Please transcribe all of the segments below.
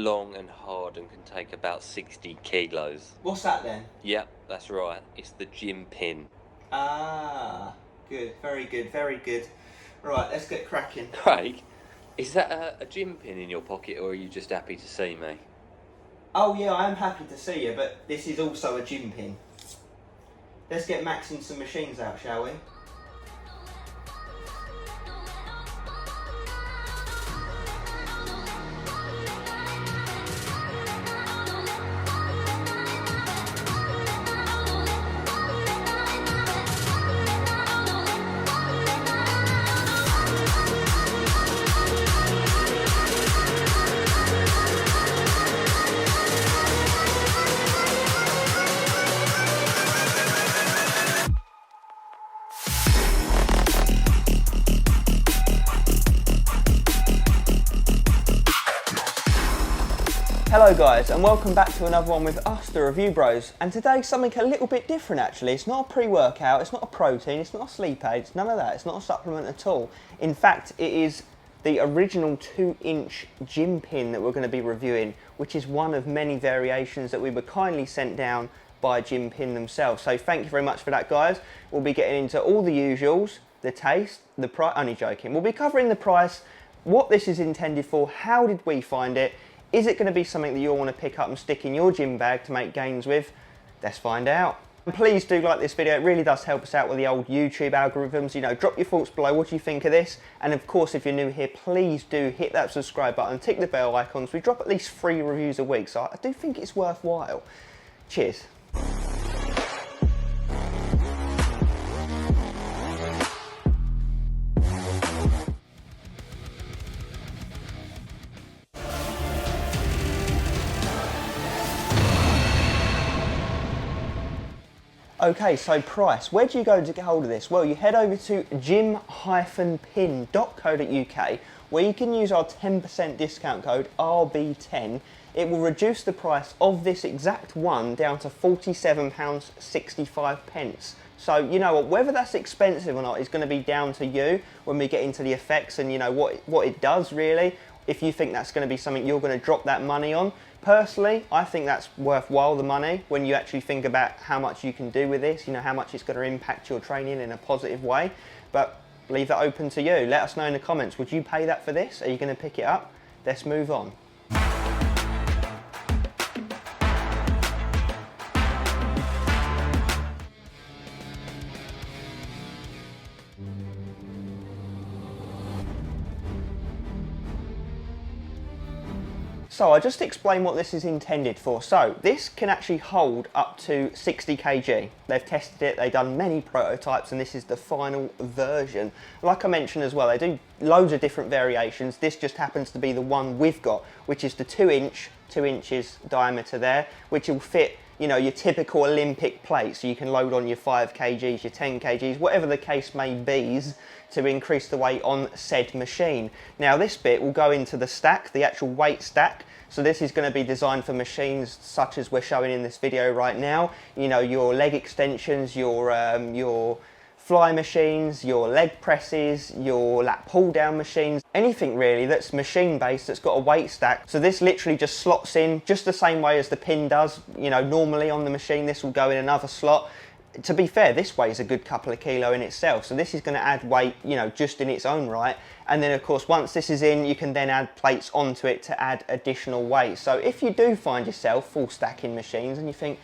long and hard and can take about 60 kilos. What's that then? Yep, that's right. It's the gym pin. Ah, good, very good, very good. Right, let's get cracking. Craig, is that a gym pin in your pocket, or are you just happy to see me? Oh yeah, I am happy to see you, but this is also a gym pin. Let's get maxing some machines out, shall we? Hello guys, and welcome back to another one with us, the Review Bros. And today something a little bit different actually. It's not a pre-workout, it's not a protein, it's not a sleep aid, it's none of that, it's not a supplement at all. In fact, it is the original 2-inch gym pin that we're going to be reviewing, which is one of many variations that we were kindly sent down by Gym Pin themselves. So thank you very much for that, guys. We'll be getting into all the usuals, the taste, the price, only joking. We'll be covering the price, what this is intended for, how did we find it, is it going to be something that you'll want to pick up and stick in your gym bag to make gains with? Let's find out. And please do like this video, it really does help us out with the old YouTube algorithms. You know, drop your thoughts below, what do you think of this? And of course, if you're new here, please do hit that subscribe button, tick the bell icons. We drop at least 3 reviews a week, so I do think it's worthwhile. Cheers. Okay, so price. Where do you go to get hold of this? Well, you head over to gym-pin.co.uk where you can use our 10% discount code RB10. It will reduce the price of this exact one down to £47.65. So, you know what, whether that's expensive or not is going to be down to you when we get into the effects and, you know, what it does really. If you think that's going to be something you're going to drop that money on. Personally, I think that's worthwhile, the money, when you actually think about how much you can do with this, you know, how much it's going to impact your training in a positive way. But leave that open to you. Let us know in the comments, would you pay that for this? Are you going to pick it up? Let's move on. So I'll just explain what this is intended for. So this can actually hold up to 60 kg. They've tested it, they've done many prototypes, and this is the final version. Like I mentioned as well, they do loads of different variations. This just happens to be the one we've got, which is the 2-inch, 2 inches diameter there, which will fit, you know, your typical Olympic plate. So you can load on your 5 kgs, your 10 kgs, whatever the case may be, to increase the weight on said machine. Now this bit will go into the stack, the actual weight stack. So this is going to be designed for machines such as we're showing in this video right now. You know, your leg extensions, your fly machines, your leg presses, your lat pull down machines, anything really that's machine based that's got a weight stack. So this literally just slots in just the same way as the pin does. You know, normally on the machine this will go in another slot. To be fair, this weighs a good couple of kilo in itself, so this is going to add weight, you know, just in its own right. And then of course, once this is in, you can then add plates onto it to add additional weight. So if you do find yourself full stacking machines and you think,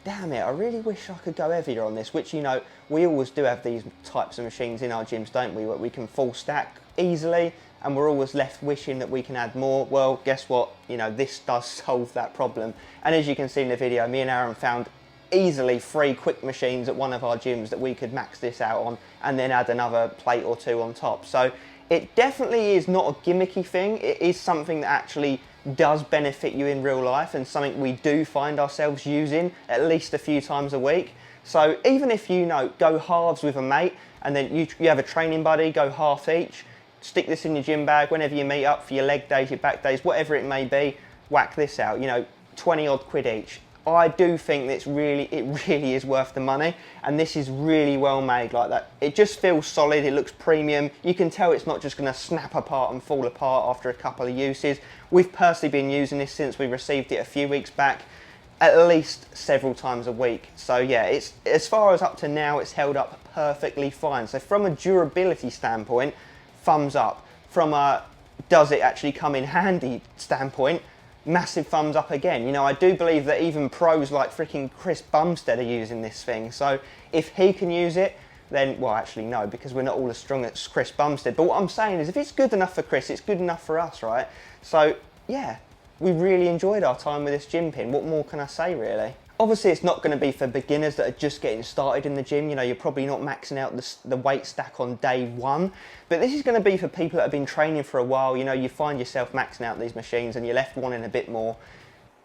damn it, I really wish I could go heavier on this, which, you know, we always do have these types of machines in our gyms, don't we, where we can full stack easily, and we're always left wishing that we can add more. Well, guess what, you know, this does solve that problem. And as you can see in the video, me and Aaron found easily 3 quick machines at one of our gyms that we could max this out on and then add another plate or 2 on top. So it definitely is not a gimmicky thing. It is something that actually does benefit you in real life and something we do find ourselves using at least a few times a week. So even if you know, go halves with a mate and then you have a training buddy, go half each, stick this in your gym bag whenever you meet up for your leg days, your back days, whatever it may be, whack this out, you know, 20 odd quid each. I do think that it really is worth the money, and this is really well made like that. It just feels solid, it looks premium. You can tell it's not just going to snap apart and fall apart after a couple of uses. We've personally been using this since we received it a few weeks back, at least several times a week. So yeah, it's, as far as up to now, it's held up perfectly fine. So from a durability standpoint, thumbs up. From a does it actually come in handy standpoint, massive thumbs up again. You know, I do believe that even pros like freaking Chris Bumstead are using this thing. So if he can use it, then, well, actually no, because we're not all as strong as Chris Bumstead. But what I'm saying is, if it's good enough for Chris, it's good enough for us, right? So yeah, we really enjoyed our time with this gym pin. What more can I say, really? Obviously, it's not going to be for beginners that are just getting started in the gym. You know, you're probably not maxing out the weight stack on day one. But this is going to be for people that have been training for a while. You know, you find yourself maxing out these machines and you're left wanting a bit more.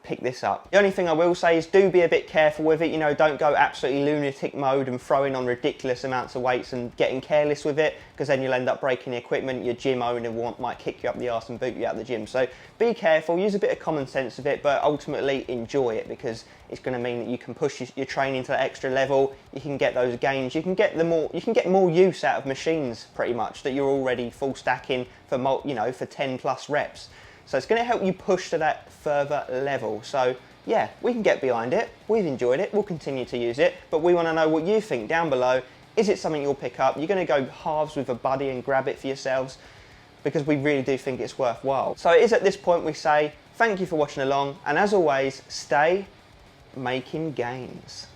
Pick this up. The only thing I will say is do be a bit careful with it. You know, don't go absolutely lunatic mode and throwing on ridiculous amounts of weights and getting careless with it, because then you'll end up breaking the equipment. Your gym owner might kick you up the arse and boot you out of the gym. So be careful, use a bit of common sense with it, but ultimately enjoy it, because it's going to mean that you can push your training to that extra level. You can get those gains. You can get more use out of machines pretty much that you're already full stacking for for 10 plus reps. So it's going to help you push to that further level. So yeah, we can get behind it. We've enjoyed it. We'll continue to use it. But we want to know what you think down below. Is it something you'll pick up? You're going to go halves with a buddy and grab it for yourselves, because we really do think it's worthwhile. So it is at this point we say thank you for watching along. And as always, stay making gains.